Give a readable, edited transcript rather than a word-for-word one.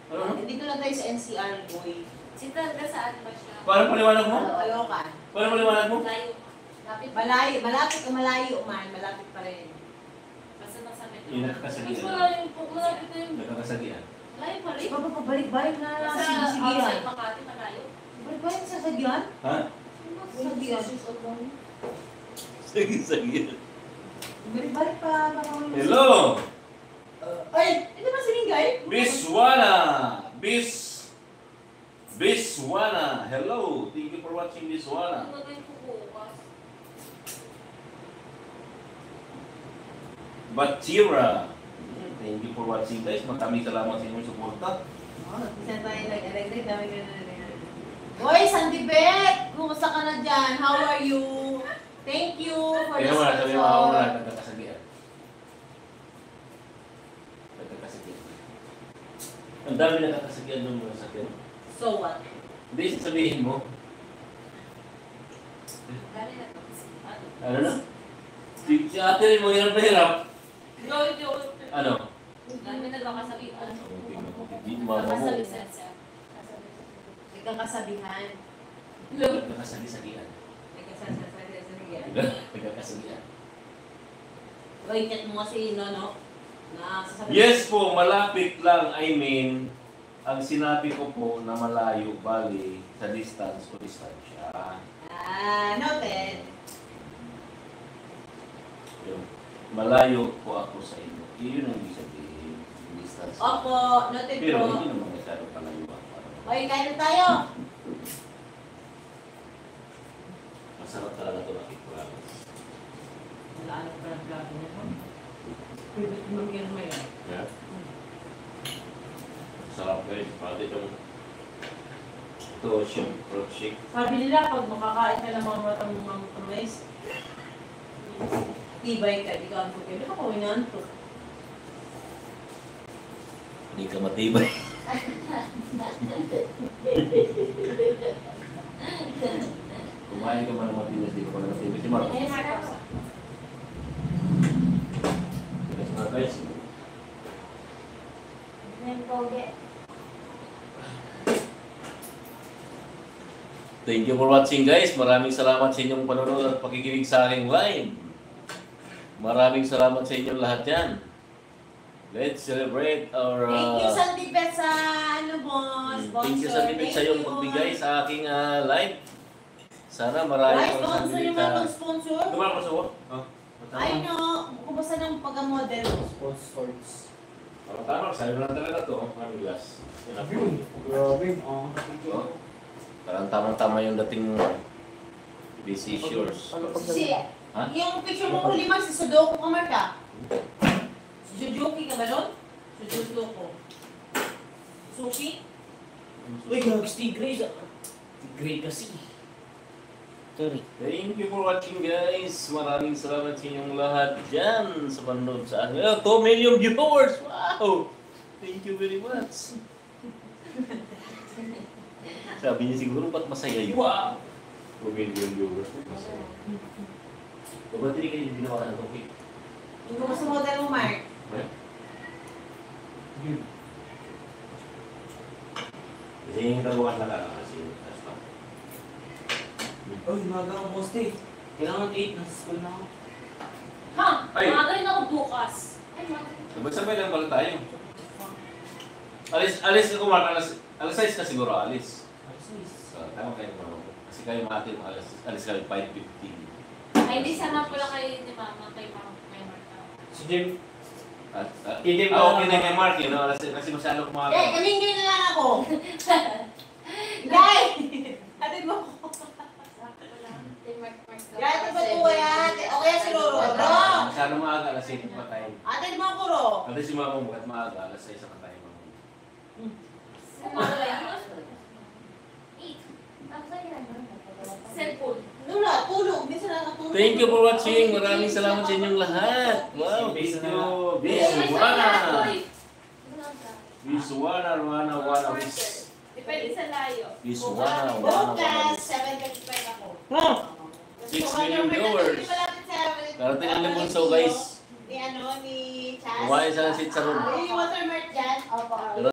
Dito lang tayo sa NCR, boy. Sita, saan ba siya? Paano paliwanag mo? Alokan. Paano paliwanag mo? Layo. Lapit. Malayo, malapit o malayo man, malapit pa rin. Basta nasa metro. Yung Mas nakakasagian. malayo po, malapit na yun. Nakakasagian. Malayo pa rin. Pabalik-balik na lang. Sa Sige outside Makati, malayo. Balik-balik sa sagyan? Ha? Sagyan. Sagian. Balik-balik pa. Hello! Ay! Ito ba siningay? Biswana! Biswana! Hello! Thank you for watching Biswana. Ano ba yung bukas? Batira! Thank you for watching guys. Maraming salamat sa inyong suporta. Isa tayo nag-electric. Dami ka na. Boy, Santibet! Kumusta ka na dyan? How are you? Thank you for the Kaya wala, sabi mo ako wala, nagkakasagian. Nagkakasagian. Ang dami nagkakasagian doon mo sa akin. So what? Hindi, sabihin mo. Dali na to. Ano na? Si ate rin mo, hirap na hirap. Ano? Dami nagkakasabihan. Hindi, mama mo. Nagkakasabihan. Nagkakasabihan. Nagkakasagian. Nagkakasabihan. Nagkakasagian. Uy, chat mo kasi no? Na sasabihin. Yes po, malapit lang. I mean, ang sinabi ko po na malayo, bali, sa distance o distansya. Noted. Yun. Malayo po ako sa inyo. Yun ang ibig sabihin. Distance. Opo, noted Pero po. hindi naman masyado palayo. Uy, kain na tayo. Masarap talaga ito nakikulagas. Wala ano pa ng vlog niya. Pwede mo yan mo yan. Yeah. Sarap guys. Pati itong ito, fruit shake. Sabi nila, pag makakain ka ng mga matang mais, tibay ka, di ka antok. Hindi ka pa winantok. Hindi ka matibay. Kumain ka man ng matibay, di ka pa matibay. Si Mark. Guys, mga guys. Thank you for watching guys. Maraming salamat sa inyong panonood at pakikinig sa aking live. Maraming salamat sa inyong lahat yan. Let's celebrate our... Thank you, Santipet, sa ano mo, sponsor. Thank you sa Santipet sa iyong pagbigay sa aking live. Sana marami Guys, pang baka gusto nyo Santipet. mga sponsor? Dumaan ko sa uwa. Ay no, kumusta ng pagka-model? Sponsors. Tama, sabi lang talaga to. Ang glass. Grabe, Parang tama-tama yung dating mo. Busy shores. Si, Ha? yung picture mo huli man, si Sudoku ka, Marta? Suzuki ka ba nun? Suzuki. Suki? Uy, gags, Tigray. Tigray kasi. Sorry. Thank you for watching guys. Maraming salamat sa inyong lahat dyan sa panonood sa akin. 2 million viewers! Wow! Thank you very much. Sabi niya siguro, ba't masaya yun? Wow! 2 million viewers. Masaya. Ba't hindi kayo ginawa ng topic? Yung kumusta model mo, Mark? Kasi yung taguan na lang kasi Uy, maga ako, boss, eh. Kailangan 8 na sa school na ako. Ha? Ay. Magaling ako bukas. Ay, sabay-sabay lang pala tayo. Alis ako Mark, alas 6 ka siguro alis. So, tama kayo mga kasi kayo mga atin, alis kayo 5:15. Ay, hindi sana pala kayo ni Mama kay Marta. Si Jim. Hindi pa okay na kay Mark yun, no? Kasi masyado kumaga. Eh, kamingay na lang ako. Guys! Atid mo ako. Guys, ito ba ito yan? O kaya si Roro? Roro! Masyado maaga, alas 7 pa tayo. Atid mo ako, Ro. Kasi si Mama mo, kahit maaga, alas 6 pa tayo. Cellphone. Lula, tulog. Minsan nakatulog. Thank you for watching. Maraming salamat sa inyong lahat. Wow, thank you. Biswana. Biswana, Rwana, Bis. Depende sa layo. Biswana, Bukas, 7:35 ako. 6 million viewers. Karating ang Limunso, guys. Ni ano, ni Chas. Kumain sa sit sa room. Yung watermark dyan. Opo.